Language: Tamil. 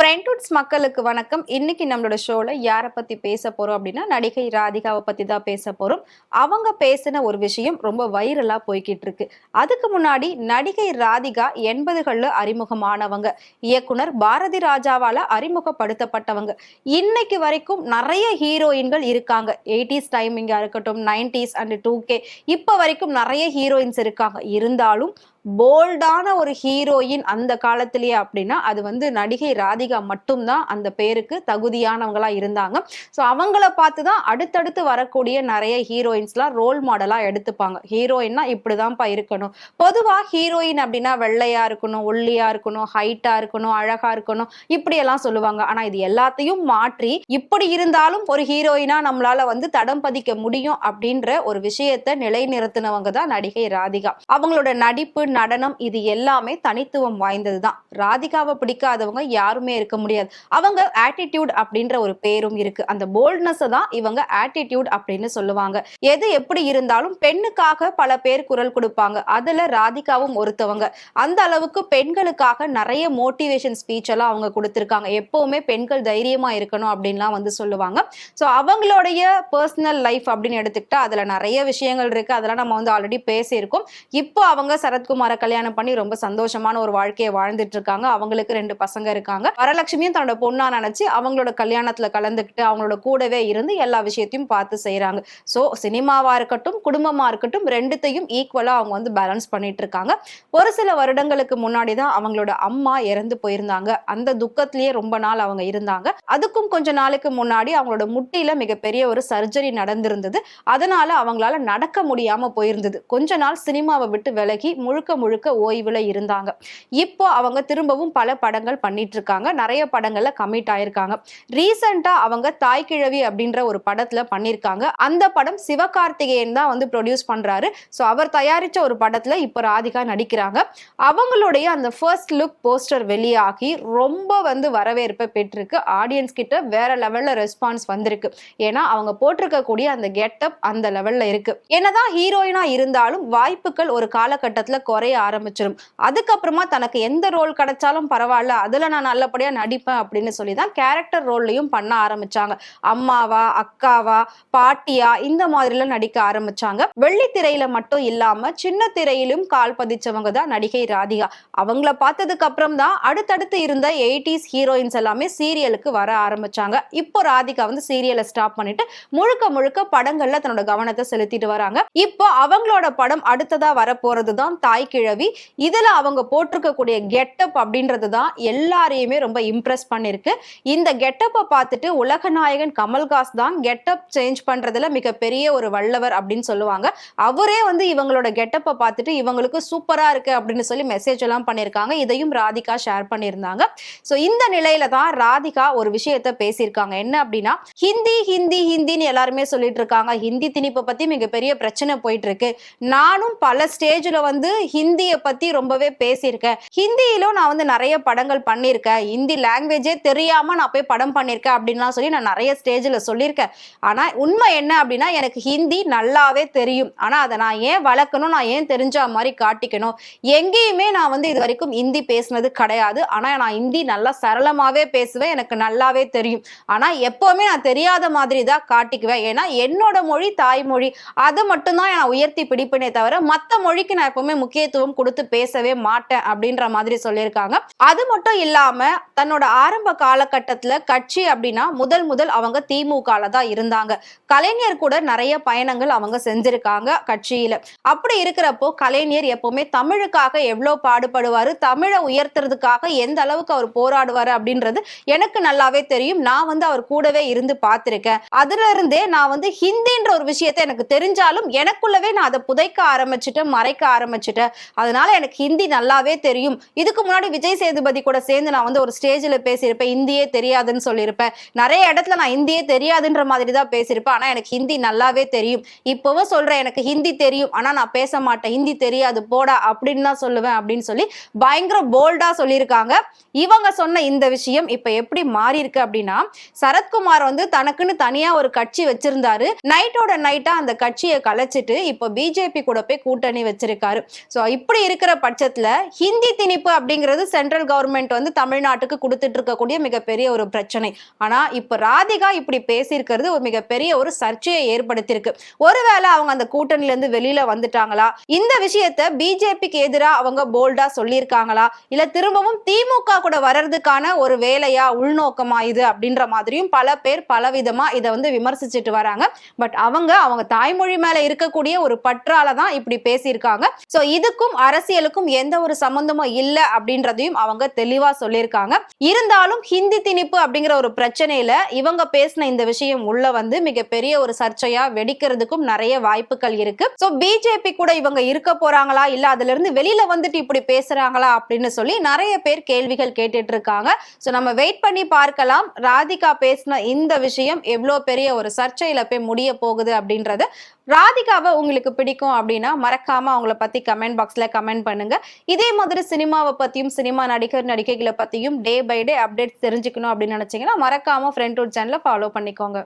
ட்ரெண்ட்வுட்ஸ் மக்களுக்கு வணக்கம். இன்னைக்கு நம்மளோட ஷோல யாரை பத்தி பேச போறோம் அப்படின்னா நடிகை ராதிகாவை பத்தி தான் பேச போறோம். அவங்க பேசின ஒரு விஷயம் ரொம்ப வைரலா போய்கிட்டு இருக்கு. அதுக்கு முன்னாடி நடிகை ராதிகா 80களில் அறிமுகமானவங்க. இயக்குனர் பாரதி ராஜாவால அறிமுகப்படுத்தப்பட்டவங்க. இன்னைக்கு வரைக்கும் நிறைய ஹீரோயின்கள் இருக்காங்க. 80s டைமிங்கா இருக்கட்டும், 90s அண்ட் 2K இப்ப வரைக்கும் நிறைய ஹீரோயின்ஸ் இருக்காங்க. இருந்தாலும் போல்டான ஒரு ஹீரோயின் அந்த காலத்திலேயே அப்படின்னா அது வந்து நடிகை ராதிகா மட்டும்தான் அந்த பேருக்கு தகுதியானவங்களா இருந்தாங்க. ஸோ அவங்கள பார்த்து தான் அடுத்தடுத்து வரக்கூடிய நிறைய ஹீரோயின்ஸ்லாம் ரோல் மாடலா எடுத்துப்பாங்க. ஹீரோயின்னா இப்படிதான்ப்பா இருக்கணும். பொதுவா ஹீரோயின் அப்படின்னா வெள்ளையா இருக்கணும், ஒல்லியா இருக்கணும், ஹைட்டா இருக்கணும், அழகா இருக்கணும், இப்படியெல்லாம் சொல்லுவாங்க. ஆனா இது எல்லாத்தையும் மாற்றி இப்படி இருந்தாலும் ஒரு ஹீரோயினா நம்மளால வந்து தடம் பதிக்க முடியும் அப்படின்ற ஒரு விஷயத்தை நிலைநிறுத்தினவங்க தான் நடிகை ராதிகா. அவங்களோட நடிப்பு, நடனம் இது எல்லாமே தனித்துவம் வாய்ந்ததுதான். ராதிகாவை பிடிக்காதவங்க யாருமே இருக்க முடியாது. அவங்க ஆட்டிடியூட் அப்படின்ற ஒரு பேரும் இருக்கு. அந்த போல்ட்னஸ் தான் இவங்க ஆட்டிடியூட் அப்படின்னு சொல்லுவாங்க. எது எப்படி இருந்தாலும் பெண்ணுக்காக பல பேர் குரல் கொடுப்பாங்க. அதுல ராதிகாவும் ஒருத்தவங்க. அந்த அளவுக்கு பெண்களுக்காக நிறைய மோட்டிவேஷன் ஸ்பீச் எல்லாம் அவங்க கொடுத்திருக்காங்க. எப்பவுமே பெண்கள் தைரியமா இருக்கணும் அப்படின்லாம் வந்து சொல்லுவாங்க. ஸோ அவங்களுடைய பர்சனல் லைஃப் அப்படின்னு எடுத்துக்கிட்டா அதுல நிறைய விஷயங்கள் இருக்கு. அதெல்லாம் நம்ம வந்து ஆல்ரெடி பேசியிருக்கோம். இப்போ அவங்க சரத்குமார் கல்யாணம் பண்ணி ரொம்ப சந்தோஷமான ஒரு வாழ்க்கையை வாழ்ந்துட்டு இருக்காங்க. அவங்களுக்கு 2 பசங்க இருக்காங்க. வரலட்சுமியும் தன்னோட பொண்ணா நினைச்சு அவங்களோட கல்யாணத்துல கலந்துக்கிட்டு அவங்களோட கூடவே இருந்து எல்லா விஷயத்தையும் பார்த்து செய்யறாங்க. சோ சினிமாவா இருக்கட்டும், குடும்பமா இருக்கட்டும், ரெண்டுத்தையும் ஈக்குவலா அவங்க வந்து பேலன்ஸ் பண்ணிட்டு இருக்காங்க. ஒரு சில வருடங்களுக்கு முன்னாடி தான் அவங்களோட அம்மா இறந்து போயிருந்தாங்க. அந்த துக்கத்திலேயே ரொம்ப நாள் அவங்க இருந்தாங்க. அதுக்கும் கொஞ்ச நாளுக்கு முன்னாடி அவங்களோட முட்டியில மிகப்பெரிய ஒரு சர்ஜரி நடந்திருந்தது. அதனால அவங்களால நடக்க முடியாம போயிருந்தது. கொஞ்ச நாள் சினிமாவை விட்டு விலகி முழுக்க ஓய்வுல இருந்தாங்க. இப்போ அவங்க திரும்பவும் பல படங்கள் பண்ணிட்டு இருக்காங்க. நிறைய படங்கள்ல கமிட் ஆயிருக்காங்க. ரீசெண்டா அவங்க தாய் கிழவி அப்படின்ற ஒரு படத்துல பண்ணிருக்காங்க. அந்த படம் சிவகார்த்திகேயன் தான் வந்து ப்ரொடியூஸ் பண்றாரு. சோ அவர் தயாரிச்ச ஒரு படத்துல இப்ப ராதிகா நடிக்கிறாங்க. அவங்களுடைய அந்த ஃபர்ஸ்ட் லுக் போஸ்டர் வெளியாகி ரொம்ப வந்து வரவேற்பை பெற்றிருக்கு. ஆடியன்ஸ் கிட்ட வேற லெவல்ல ரெஸ்பான்ஸ் வந்திருக்கு. ஏன்னா அவங்க போட்டிருக்கக்கூடிய அந்த கெட்டப் அந்த லெவல்ல இருக்கு. என்னதான் ஹீரோயினா இருந்தாலும் வாய்ப்புகள் ஒரு காலகட்டத்துல குறைய ஆரம்பிச்சிடும். அதுக்கப்புறமா தனக்கு எந்த ரோல் கிடைச்சாலும் பரவாயில்ல, அதுல நான் நல்லபடியா நடிப்பேன் அப்படின்னு சொல்லி தான் கேரக்டர் ரோல்லையும் பண்ண ஆரம்பிச்சாங்க. அம்மாவா, அக்காவா, பாட்டியா இந்த மாதிரிலாம் நடிக்க ஆரம்பிச்சாங்க. வெள்ளி திரையில மட்டும் இல்லாம சின்ன திரையிலும் கால் பதிச்சவங்க தான் நடிகை ராதிகா. அவங்கள பார்த்ததுக்கு அப்புறம் தான் அடுத்தடுத்து இருந்த 80s ஹீரோயின்ஸ் எல்லாமே சீரியலுக்கு வர ஆரம்பிச்சாங்க. இப்போ ராதிகா வந்து சீரியலை ஸ்டாப் பண்ணிட்டு முழுக்க படங்கள்ல தன்னோட கவனத்தை செலுத்திட்டு வராங்க. இப்போ அவங்களோட படம் அடுத்ததா வர போறது தான் தாய் கிழவி. இதுல அவங்க போட்டிருக்கக்கூடிய கெட்டப் அப்படின்றது தான் எல்லாரையுமே ரொம்ப இம்ப்ரெஸ் பண்ணிருக்கு. இந்த கெட்டப்பை பார்த்துட்டு உலக நாயகன் கமல்ஹாஸ் தான் கெட்டப் சேஞ்ச் பண்றதுல மிகப்பெரிய ஒரு வல்லவர் அப்படின்னு சொல்லுவாங்க. அவரே வந்து இவங்களோட கெட்டப்பை பார்த்துட்டு இவங்களுக்கு சூப்பரா இருக்கு அப்படின்னு சொல்லி மெசேஜ் எல்லாம் பண்ணியிருக்காங்க. இதையும் ராதிகா ஷேர் பண்ணியிருந்தாங்க. ஸோ இந்த நிலையில தான் ராதிகா ஒரு விஷயத்த பேசியிருக்காங்க. என்ன அப்படின்னா, ஹிந்தின்னு எல்லாருமே சொல்லிட்டு இருக்காங்க. ஹிந்தி திணிப்பை பத்தி மிகப்பெரிய பிரச்சனை போயிட்டு இருக்கு. நானும் பல ஸ்டேஜ்ல வந்து ஹிந்தியை பத்தி ரொம்பவே பேசியிருக்கேன். ஹிந்தியிலும் நான் வந்து நிறைய படங்கள் பண்ணியிருக்கேன். ஹிந்தி லாங்குவேஜே தெரியாம நான் போய் படம் பண்ணியிருக்கேன் அப்படின்லாம் சொல்லி நான் நிறைய ஸ்டேஜ்ல சொல்லியிருக்கேன். ஆனா உண்மை என்ன அப்படின்னா, எனக்கு ஹிந்தி நல்லாவே தெரியும். ஆனா அதை நான் ஏன் வளர்க்கணும், நான் ஏன் தெரிஞ்ச மாதிரி காட்டிக்கணும். எங்கேயுமே நான் வந்து இது வரைக்கும் ஹிந்தி பேசினது கிடையாது. ஆனா நான் ஹிந்தி நல்லா சரளமாவே பேசுவேன். எனக்கு நல்லாவே தெரியும். ஆனா எப்பவுமே நான் தெரியாத மாதிரி தான் காட்டிக்குவேன். ஏன்னா என்னோட மொழி தாய்மொழி, அதை மட்டும்தான் நான் உயர்த்தி பிடிப்பேனே தவிர மற்ற மொழிக்கு நான் எப்பவுமே முக்கியத்துவம் கொடுத்து பேசவே மாட்டேன் அப்படின்ற மாதிரி சொல்லியிருக்காங்க. அது மட்டும் இல்லாம தன்னோட ஆரம்ப காலகட்டத்துல கட்சி அப்படின்னா முதல் அவங்க திமுகல தான் இருந்தாங்க. கலைஞர் கூட நிறைய பயணங்கள் அவங்க செஞ்சிருக்காங்க கட்சியில. அப்படி இருக்கிறப்போ கலைஞர் எப்பவுமே தமிழுக்காக எவ்வளவு பாடுபடுவாரு, தமிழை உயர்த்துறதுக்காக எந்த அளவுக்கு அவர் போராடுவாரு அப்படின்றது எனக்கு நல்லாவே தெரியும். நான் வந்து அவர் கூடவே இருந்து பார்த்திருக்கேன். அதுல இருந்தே நான் வந்து ஹிந்தின்ற ஒரு விஷயத்தை எனக்கு தெரிஞ்சாலும் எனக்குள்ளவே நான் அதை புதைக்க ஆரம்பிச்சுட்டேன், மறைக்க ஆரம்பிச்சுட்டேன். அதனால எனக்கு ஹிந்தி நல்லாவே தெரியும். இதுக்கு முன்னாடி விஜய் சேதுபதி கூட சேர்ந்து நான் வந்து ஒரு ஸ்டேஜ்ல பேசியிருப்பேன். ஹிந்தியே தெரியாதுன்னு சொல்லியிருப்பேன். நிறைய இடத்துல நான் ஹிந்தியே தெரியாதுன்ற மாதிரி தான் பேசியிருப்பேன். ஆனா எனக்கு ஹிந்தி நல்லாவே தெரியும். இப்பவும் சொல்றேன், எனக்கு ஹிந்தி தெரியும், ஆனா நான் பேச மாட்டேன். ஹிந்தி தெரியாது போடா அப்படின்னு தான் சொல்லுவேன் அப்படின்னு சொல்லி பயங்கர போல்டா சொல்லியிருக்காங்க. இவங்க சொன்ன இந்த விஷயம் இப்ப எப்படி மாறி இருக்கு அப்படின்னா, சரத்குமார் வந்து தனக்குன்னு தனியா ஒரு கட்சி வச்சிருந்தாரு. நைட்டோட நைட்டா அந்த கட்சியை கலைச்சிட்டு இப்ப பிஜேபி கூட போய் கூட்டணி வச்சிருக்காரு. சோ ஸோ இப்படி இருக்கிற பட்சத்துல ஹிந்தி திணிப்பு அப்படிங்கிறது சென்ட்ரல் கவர்மெண்ட் வந்து தமிழ்நாட்டுக்கு கொடுத்துட்டு இருக்கக்கூடிய மிகப்பெரிய ஒரு பிரச்சனை. ஆனா இப்ப ராதிகா இப்படி பேசியிருக்கிறது ஒரு மிகப்பெரிய ஒரு சர்ச்சையை ஏற்படுத்தியிருக்கு. ஒருவேளை அவங்க அந்த கூட்டணியில இருந்து வெளியில வந்துட்டாங்களா, இந்த விஷயத்த பிஜேபிக்கு எதிராக அவங்க போல்டா சொல்லியிருக்காங்களா, இல்ல திரும்பவும் திமுக கூட வர்றதுக்கான ஒரு வேலையா உள்நோக்கமா இது அப்படின்ற மாதிரியும் பல பேர் பலவிதமா இதை வந்து விமர்சிச்சுட்டு வராங்க. பட் அவங்க தாய்மொழி மேல இருக்கக்கூடிய ஒரு பற்றால தான் இப்படி பேசியிருக்காங்க. சோ இதுக்கும் அரசியலுக்கும் எந்த ஒரு சம்பந்தமும் இல்ல அப்படின்றதையும் அவங்க தெளிவா சொல்லியிருக்காங்க. இருந்தாலும் ஹிந்தி திணிப்பு அப்படிங்கிற ஒரு பிரச்சனையில இவங்க பேசின இந்த விஷயம் உள்ள வந்து மிகப்பெரிய ஒரு சர்ச்சையா வெடிக்கிறதுக்கும் நிறைய வாய்ப்புகள் இருக்கு. சோ பிஜேபி கூட இவங்க இருக்க போறாங்களா, இல்ல அதுல இருந்து வெளியில வந்துட்டு இப்படி பேசுறாங்களா அப்படின்னு சொல்லி நிறைய பேர் கேள்விகள் கேட்டுட்டு இருக்காங்க. சோ நம்ம வெயிட் பண்ணி பார்க்கலாம் ராதிகா பேசின இந்த விஷயம் எவ்வளவு பெரிய ஒரு சர்ச்சையில போய் முடிய போகுது அப்படின்றது. ராதிகாவை உங்களுக்கு பிடிக்கும் அப்படின்னா மறக்காம அவங்கள பத்தி கமெண்ட் பாக்ஸ்ல கமெண்ட் பண்ணுங்க. இதே மாதிரி சினிமாவை பத்தியும் சினிமா நடிகர் நடிகைகளை பத்தியும் டே பை டே அப்டேட்ஸ் தெரிஞ்சுக்கணும் அப்படின்னு நினைச்சீங்கன்னா மறக்காம ஃப்ரெண்ட் சேனலை ஃபாலோ பண்ணிக்கோங்க.